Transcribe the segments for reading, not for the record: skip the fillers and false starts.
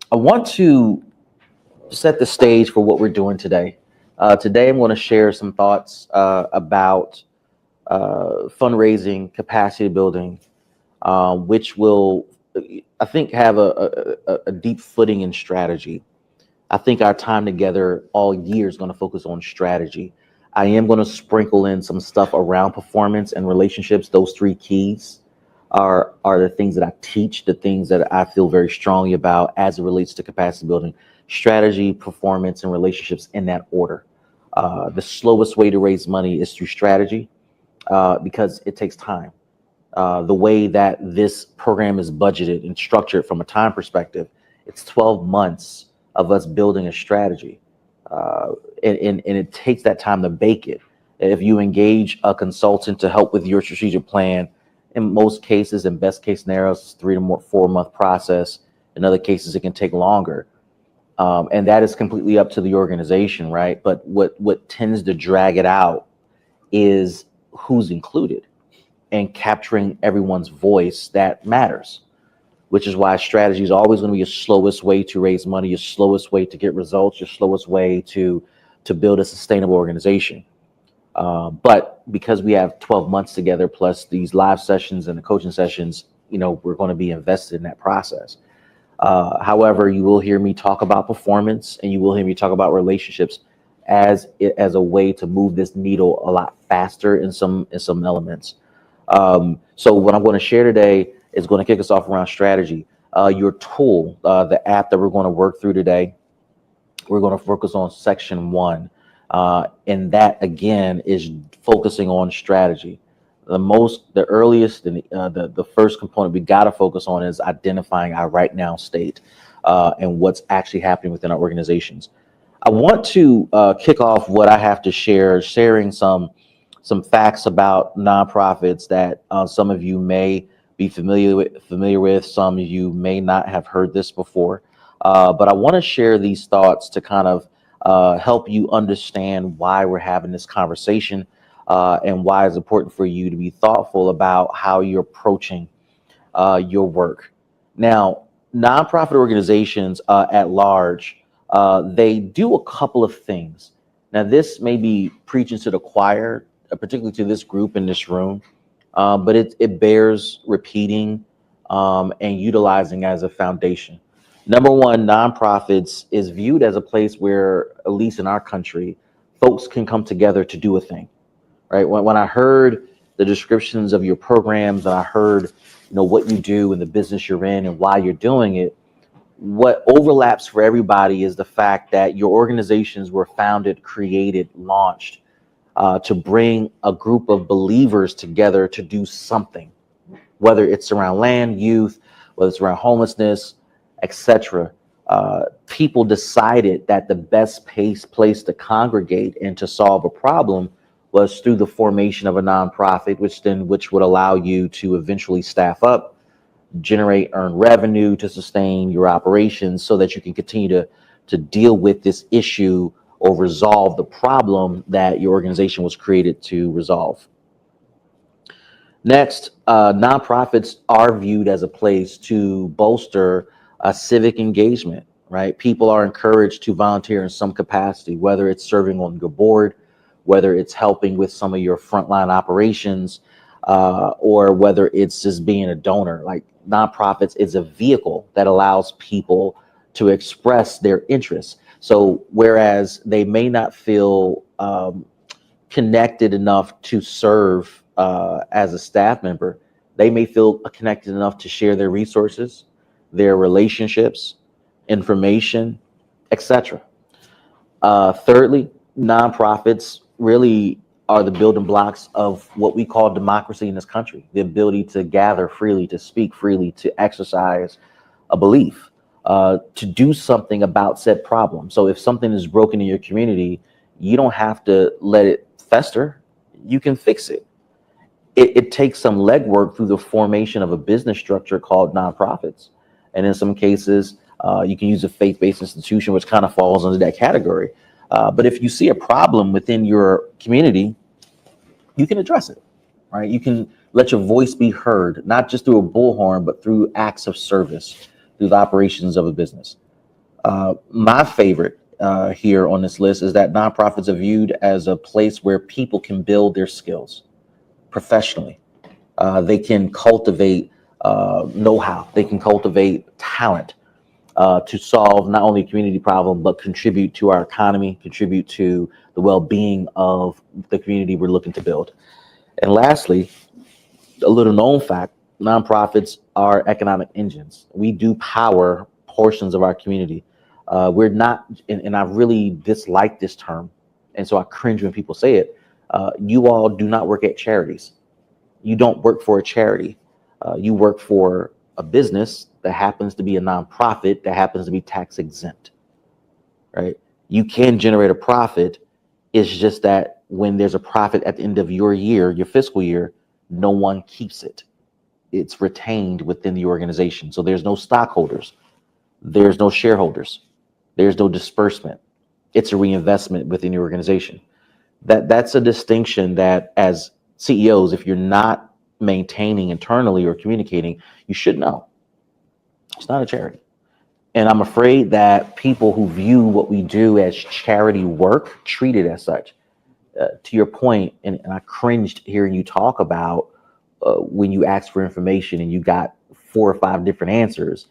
I want to set the stage for what we're doing today. Today, I'm going to share some thoughts about fundraising, capacity building, which will, I think, have a deep footing in strategy. I think our time together all year is going to focus on strategy. I am going to sprinkle in some stuff around performance and relationships. Those three keys are the things that I teach, the things that I feel very strongly about as it relates to capacity building, strategy, performance, and relationships in that order. The slowest way to raise money is through strategy because it takes time. The way that this program is budgeted and structured from a time perspective, it's 12 months of us building a strategy. And it takes that time to bake it. If you engage a consultant to help with your strategic plan, in most cases, in best case scenarios, it's 3 to 4 month process. In other cases, it can take longer. And that is completely up to the organization, right? But what tends to drag it out is who's included and capturing everyone's voice that matters, which is why strategy is always going to be your slowest way to raise money, your slowest way to get results, your slowest way to build a sustainable organization. But because we have 12 months together, plus these live sessions and the coaching sessions, we're going to be invested in that process. However, you will hear me talk about performance and you will hear me talk about relationships as a way to move this needle a lot faster in some elements. So what I'm going to share today is going to kick us off around strategy. Your tool, the app that we're going to work through today, we're going to focus on section 1. And that again is focusing on strategy. The earliest and the first component we got to focus on is identifying our right now state and what's actually happening within our organizations. I want to kick off what I have to share, sharing some facts about nonprofits that some of you may be familiar with. Some of you may not have heard this before, but I want to share these thoughts to kind of help you understand why we're having this conversation and why it's important for you to be thoughtful about how you're approaching your work. Now, nonprofit organizations at large, they do a couple of things. Now, this may be preaching to the choir, particularly to this group in this room, but it bears repeating and utilizing as a foundation. Number one, nonprofits is viewed as a place where, at least in our country, folks can come together to do a thing, right? When I heard the descriptions of your programs and I heard, what you do and the business you're in and why you're doing it, what overlaps for everybody is the fact that your organizations were founded, created, launched to bring a group of believers together to do something, whether it's around land, youth, whether it's around homelessness, etc. People decided that the best place to congregate and to solve a problem was through the formation of a nonprofit, which would allow you to eventually staff up, earn revenue to sustain your operations so that you can continue to deal with this issue or resolve the problem that your organization was created to resolve. Next, nonprofits are viewed as a place to bolster civic engagement, right? People are encouraged to volunteer in some capacity, whether it's serving on your board, whether it's helping with some of your frontline operations, or whether it's just being a donor. Like nonprofits is a vehicle that allows people to express their interests. So whereas they may not feel connected enough to serve as a staff member, they may feel connected enough to share their resources, their relationships, information, etc. Thirdly, nonprofits really are the building blocks of what we call democracy in this country, the ability to gather freely, to speak freely, to exercise a belief, to do something about said problem. So if something is broken in your community, you don't have to let it fester. You can fix it. It takes some legwork through the formation of a business structure called nonprofits. And in some cases, you can use a faith-based institution, which kind of falls under that category. But if you see a problem within your community, you can address it, right? You can let your voice be heard, not just through a bullhorn, but through acts of service, through the operations of a business. My favorite here on this list is that nonprofits are viewed as a place where people can build their skills professionally. They can cultivate know-how. They can cultivate talent to solve not only a community problem, but contribute to our economy, contribute to the well-being of the community we're looking to build. And lastly, a little known fact, nonprofits are economic engines. We do power portions of our community. We're not, and I really dislike this term, and so I cringe when people say it. You all do not work at charities. You don't work for a charity. You work for a business that happens to be a nonprofit that happens to be tax exempt, right? You can generate a profit. It's just that when there's a profit at the end of your year, your fiscal year, no one keeps it. It's retained within the organization. So there's no stockholders, there's no shareholders, there's no disbursement. It's a reinvestment within the organization. That's a distinction that as CEOs, if you're not maintaining internally or communicating, you should know. It's not a charity. And I'm afraid that people who view what we do as charity work treat it as such. To your point, and I cringed hearing you talk about when you asked for information and you got 4 or 5 different answers.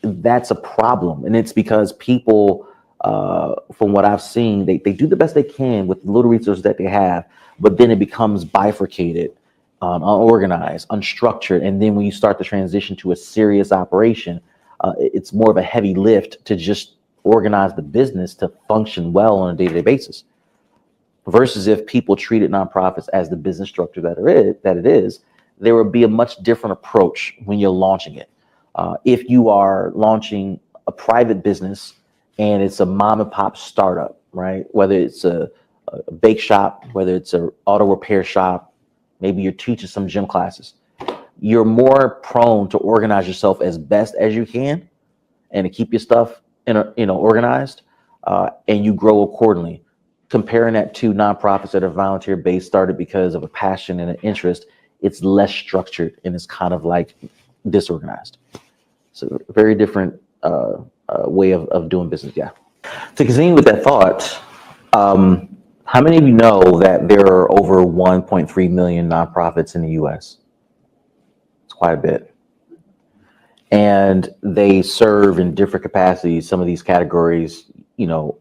That's a problem. And it's because people, from what I've seen, they do the best they can with the little resources that they have, but then it becomes bifurcated, unorganized, unstructured. And then when you start the transition to a serious operation, it's more of a heavy lift to just organize the business to function well on a day-to-day basis. Versus if people treated nonprofits as the business structure that it is, there would be a much different approach when you're launching it. If you are launching a private business and it's a mom and pop startup, right? Whether it's a bake shop, whether it's an auto repair shop, maybe you're teaching some gym classes, you're more prone to organize yourself as best as you can and to keep your stuff organized, and you grow accordingly. Comparing that to nonprofits that are volunteer based, started because of a passion and an interest, it's less structured and it's kind of like disorganized. So a very different way of doing business. Yeah. To continue with that thought, how many of you know that there are over 1.3 million nonprofits in the US? It's quite a bit. And they serve in different capacities. Some of these categories,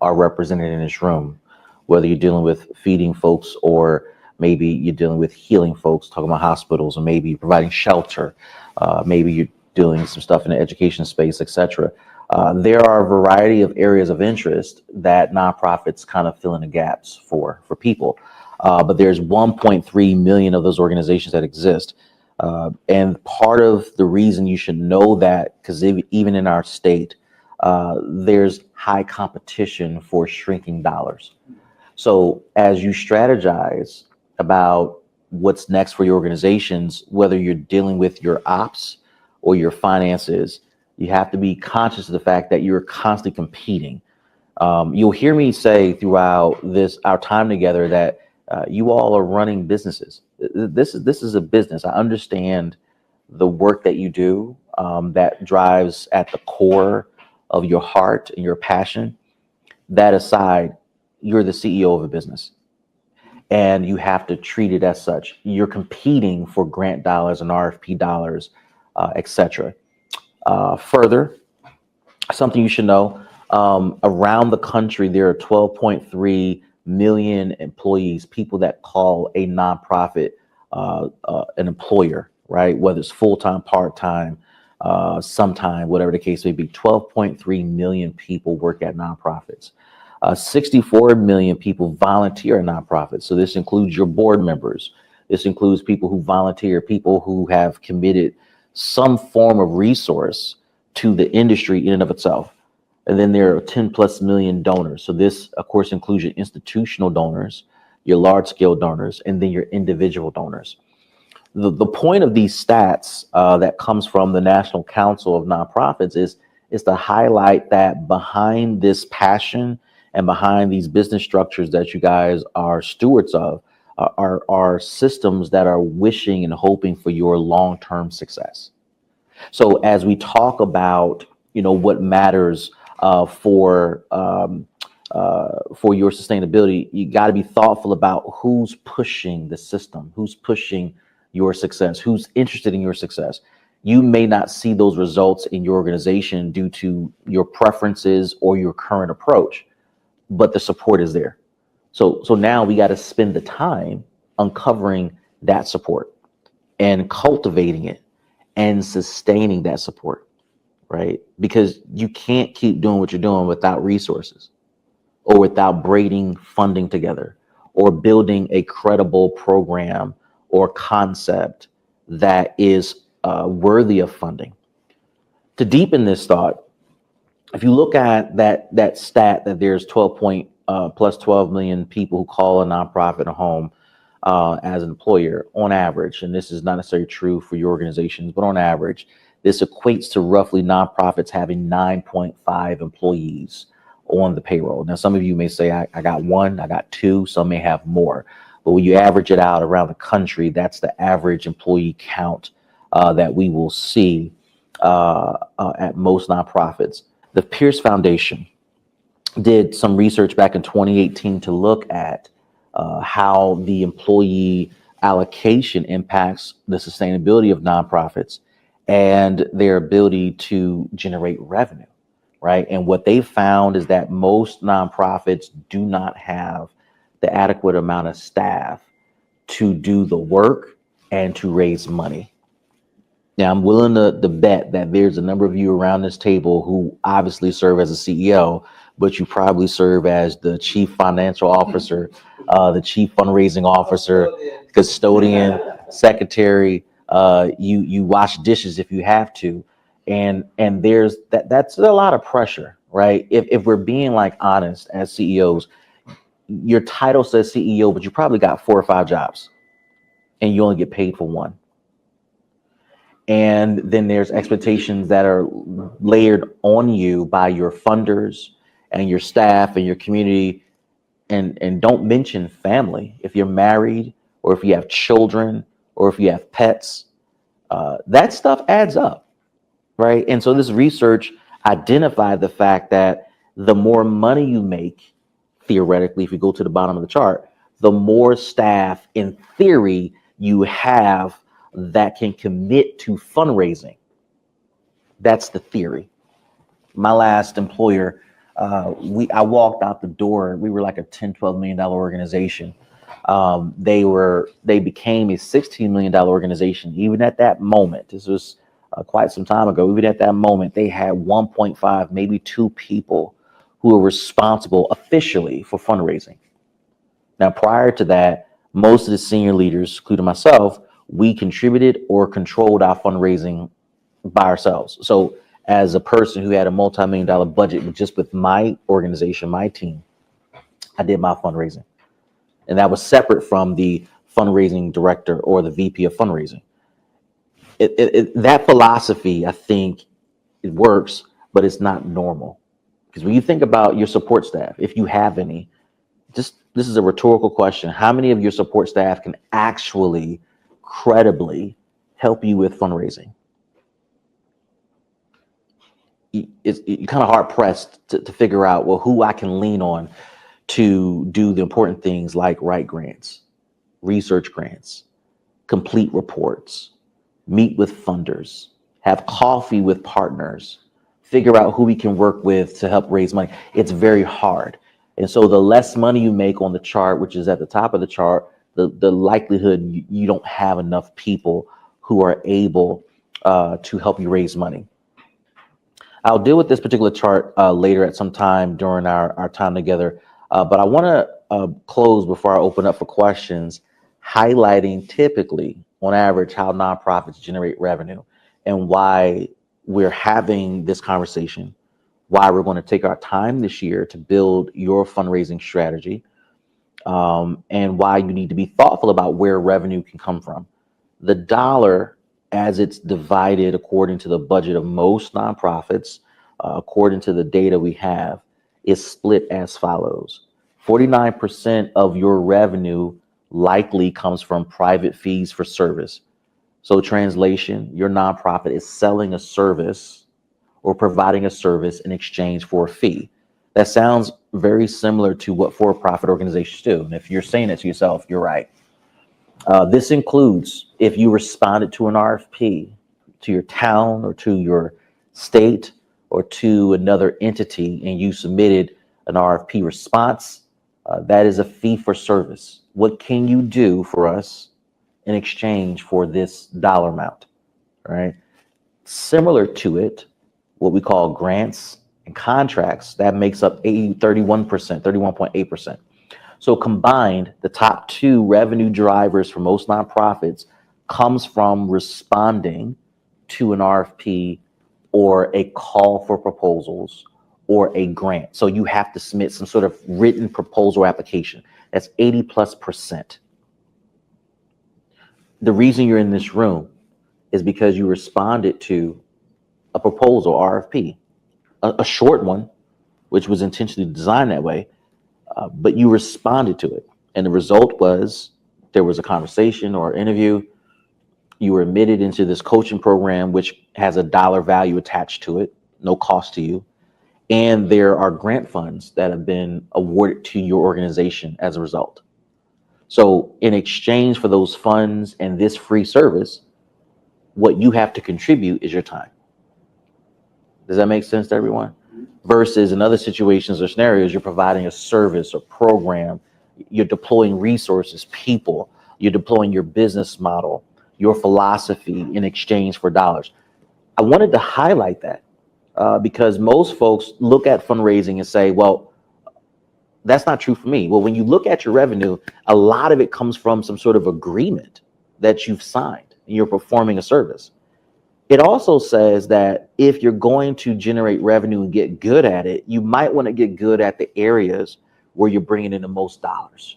are represented in this room, whether you're dealing with feeding folks or maybe you're dealing with healing folks, talking about hospitals, or maybe providing shelter. Maybe you're doing some stuff in the education space, etc. There are a variety of areas of interest that nonprofits kind of fill in the gaps for people. But there's 1.3 million of those organizations that exist. And part of the reason you should know that, because even in our state, there's high competition for shrinking dollars. So as you strategize about what's next for your organizations, whether you're dealing with your ops or your finances, you have to be conscious of the fact that you're constantly competing. You'll hear me say throughout our time together that you all are running businesses. This is a business. I understand the work that you do, that drives at the core of your heart and your passion. That aside, you're the CEO of a business and you have to treat it as such. You're competing for grant dollars and RFP dollars, etc. Further, something you should know, around the country, there are 12.3 million employees, people that call a nonprofit an employer, right? Whether it's full-time, part-time, sometime, whatever the case may be. 12.3 million people work at nonprofits. 64 million people volunteer at nonprofits. So this includes your board members. This includes people who volunteer, people who have committed some form of resource to the industry in and of itself. And then there are 10 plus million donors. So this, of course, includes your institutional donors, your large scale donors, and then your individual donors. The point of these stats that comes from the National Council of Nonprofits is to highlight that behind this passion and behind these business structures that you guys are stewards of are systems that are wishing and hoping for your long-term success. So as we talk about, what matters for your sustainability, you got to be thoughtful about who's pushing the system, who's pushing your success, who's interested in your success. You may not see those results in your organization due to your preferences or your current approach, but the support is there. So now we got to spend the time uncovering that support and cultivating it and sustaining that support, right? Because you can't keep doing what you're doing without resources or without braiding funding together or building a credible program or concept that is worthy of funding. To deepen this thought, if you look at that stat that there's 12 million people who call a nonprofit a home as an employer on average, and this is not necessarily true for your organizations, but on average, this equates to roughly nonprofits having 9.5 employees on the payroll. Now, some of you may say, I got one, I got two, some may have more. But when you average it out around the country, that's the average employee count that we will see at most nonprofits. The Pierce Foundation did some research back in 2018 to look at how the employee allocation impacts the sustainability of nonprofits and their ability to generate revenue, right? And what they found is that most nonprofits do not have the adequate amount of staff to do the work and to raise money. Now, I'm willing to bet that there's a number of you around this table who obviously serve as a CEO, but you probably serve as the chief financial officer, the chief fundraising officer, custodian, secretary. You wash dishes if you have to, and there's that's a lot of pressure, right? If we're being like honest as CEOs, your title says CEO, but you probably got 4 or 5 jobs, and you only get paid for one. And then there's expectations that are layered on you by your funders and your staff and your community. And don't mention family. If you're married or if you have children or if you have pets, that stuff adds up, right? And so this research identified the fact that the more money you make, theoretically, if you go to the bottom of the chart, the more staff in theory you have that can commit to fundraising. That's the theory. My last employer, I walked out the door. We were like a $10-12 million organization. They became a $16 million organization. Even at that moment, this was quite some time ago. Even at that moment, they had 1.5, maybe 2 people who were responsible officially for fundraising. Now, prior to that, most of the senior leaders, including myself, we contributed or controlled our fundraising by ourselves. So as a person who had a multi-million-dollar budget just with my organization, my team, I did my fundraising. And that was separate from the fundraising director or the VP of fundraising. That philosophy, I think it works, but it's not normal. Because when you think about your support staff, if you have any, this is a rhetorical question. How many of your support staff can actually credibly help you with fundraising? You're kind of hard pressed to figure out, well, who I can lean on to do the important things like write grants, research grants, complete reports, meet with funders, have coffee with partners, figure out who we can work with to help raise money. It's very hard. And so the less money you make on the chart, which is at the top of the chart, the likelihood you don't have enough people who are able to help you raise money. I'll deal with this particular chart later at some time during our time together. But I want to close before I open up for questions, highlighting typically, on average, how nonprofits generate revenue and why we're having this conversation, why we're going to take our time this year to build your fundraising strategy, and why you need to be thoughtful about where revenue can come from. The dollar, as it's divided according to the budget of most nonprofits, according to the data we have, is split as follows. 49% of your revenue likely comes from private fees for service. So translation, your nonprofit is selling a service or providing a service in exchange for a fee. That sounds very similar to what for-profit organizations do. And if you're saying it to yourself, you're right. This includes if you responded to an RFP to your town or to your state or to another entity and you submitted an RFP response, that is a fee for service. What can you do for us in exchange for this dollar amount, right? Similar to it, what we call grants and contracts, that makes up 31%, 31.8%. So combined, the top two revenue drivers for most nonprofits comes from responding to an RFP or a call for proposals or a grant. So you have to submit some sort of written proposal application. That's 80+%. The reason you're in this room is because you responded to a proposal, RFP, a short one, which was intentionally designed that way, but you responded to it. And the result was there was a conversation or interview. You were admitted into this coaching program, which has a dollar value attached to it, no cost to you. And there are grant funds that have been awarded to your organization as a result. So in exchange for those funds and this free service, what you have to contribute is your time. Does that make sense to everyone? Versus in other situations or scenarios, you're providing a service or program, you're deploying resources, people, you're deploying your business model, your philosophy in exchange for dollars. I wanted to highlight that because most folks look at fundraising and say, well, that's not true for me. Well, when you look at your revenue, a lot of it comes from some sort of agreement that you've signed and you're performing a service. It also says that if you're going to generate revenue and get good at it, you might want to get good at the areas where you're bringing in the most dollars,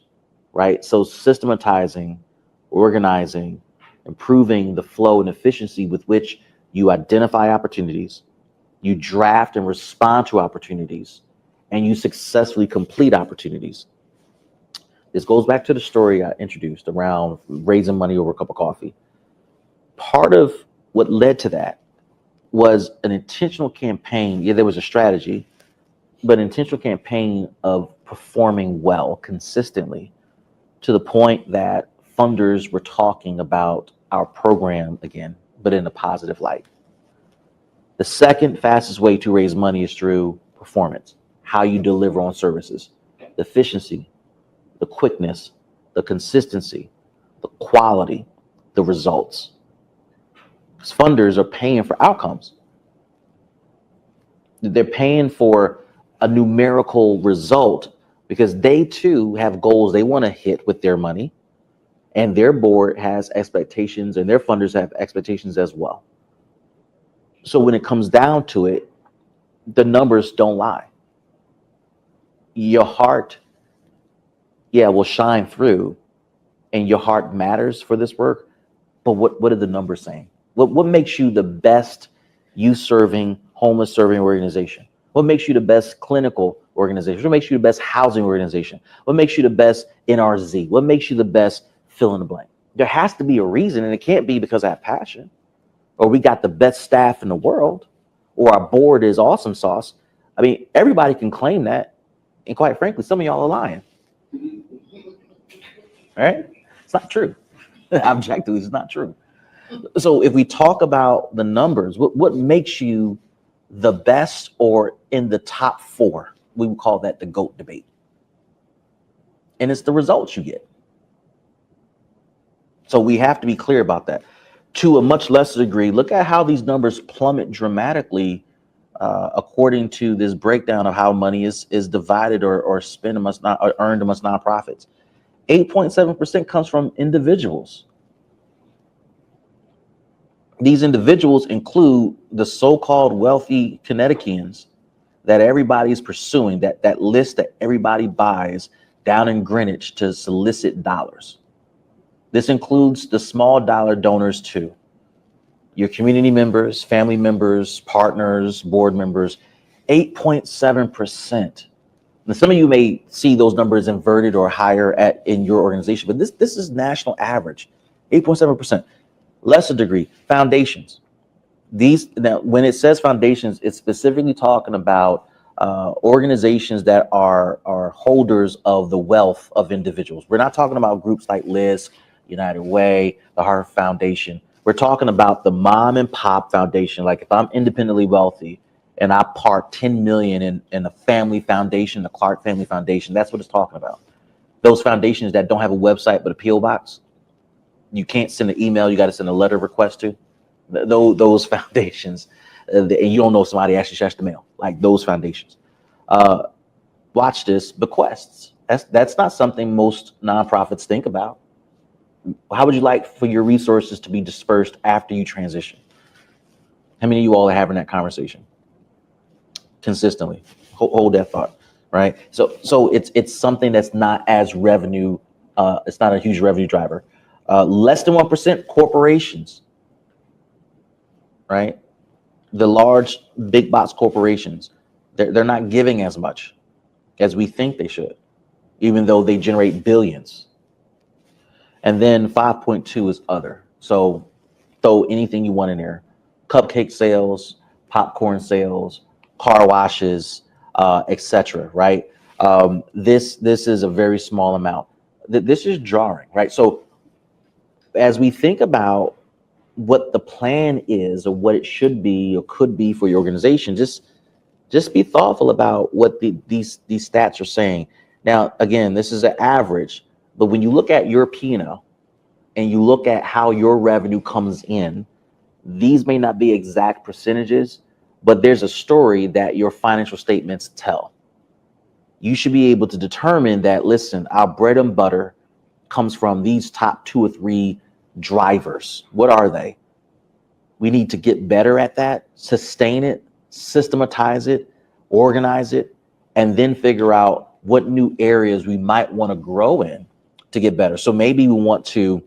right? So systematizing, organizing, improving the flow and efficiency with which you identify opportunities, you draft and respond to opportunities, and you successfully complete opportunities. This goes back to the story I introduced around raising money over a cup of coffee. Part of what led to that was an intentional campaign. Yeah, there was a strategy, but an intentional campaign of performing well consistently to the point that funders were talking about our program again, but in a positive light. The second fastest way to raise money is through performance, how you deliver on services, the efficiency, the quickness, the consistency, the quality, the results. Because funders are paying for outcomes. They're paying for a numerical result because they too have goals they want to hit with their money, and their board has expectations and their funders have expectations as well. So when it comes down to it, the numbers don't lie. Your heart, will shine through, and your heart matters for this work. But what are the numbers saying? What makes you the best youth serving, homeless serving organization? What makes you the best clinical organization? What makes you the best housing organization? What makes you the best NRZ? What makes you the best fill in the blank? There has to be a reason, and it can't be because I have passion, or we got the best staff in the world, or our board is awesome sauce. I mean, everybody can claim that, and quite frankly, some of y'all are lying. All right? It's not true. Objectively, it's not true. So if we talk about the numbers, what makes you the best or in the top four? We would call that the GOAT debate. And it's the results you get. So we have to be clear about that. To a much lesser degree, look at how these numbers plummet dramatically according to this breakdown of how money is divided or spent amongst or earned amongst nonprofits. 8.7% comes from individuals. These individuals include the so-called wealthy Connecticutans that everybody's pursuing, that list that everybody buys down in Greenwich to solicit dollars. This includes the small dollar donors too. Your community members, family members, partners, board members, 8.7%. Now, some of you may see those numbers inverted or higher in your organization, but this is national average, 8.7%. Lesser degree, foundations. These now, when it says foundations, it's specifically talking about organizations that are holders of the wealth of individuals. We're not talking about groups like LISC, United Way, the Heart Foundation. We're talking about the mom and pop foundation. Like if I'm independently wealthy and I park 10 million in a family foundation, the Clark Family Foundation, that's what it's talking about. Those foundations that don't have a website but a PO box, you can't send an email, you got to send a letter request to those foundations, and you don't know if somebody actually checks the mail, like those foundations. Uh, Watch this, bequests. That's not something most nonprofits think about. How would you like for your resources to be dispersed after you transition? How many of you all are having that conversation consistently? Hold that thought, right? So it's something that's not as revenue. It's not a huge revenue driver. Less than 1% corporations, right? The large big box corporations, they're not giving as much as we think they should, even though they generate billions. And then 5.2 is other. So throw anything you want in there: cupcake sales, popcorn sales, car washes, etc. Right? This is a very small amount. This is jarring, right? So as we think about what the plan is or what it should be or could be for your organization, just be thoughtful about what these stats are saying. Now, again, this is an average, but when you look at your P&L and you look at how your revenue comes in, these may not be exact percentages, but there's a story that your financial statements tell. You should be able to determine that, listen, our bread and butter comes from these top 2 or 3 drivers. What are they? We need to get better at that, sustain it, systematize it, organize it, and then figure out what new areas we might want to grow in to get better. So maybe we want to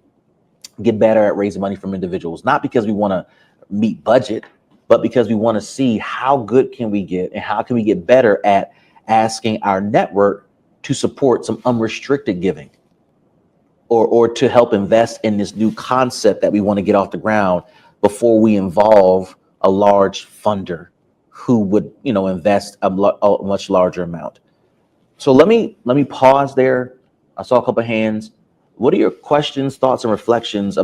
get better at raising money from individuals, not because we want to meet budget, but because we want to see how good can we get and how can we get better at asking our network to support some unrestricted giving, or to help invest in this new concept that we want to get off the ground before we involve a large funder who would, invest a much larger amount. So let me pause there. I saw a couple of hands. What are your questions, thoughts, and reflections about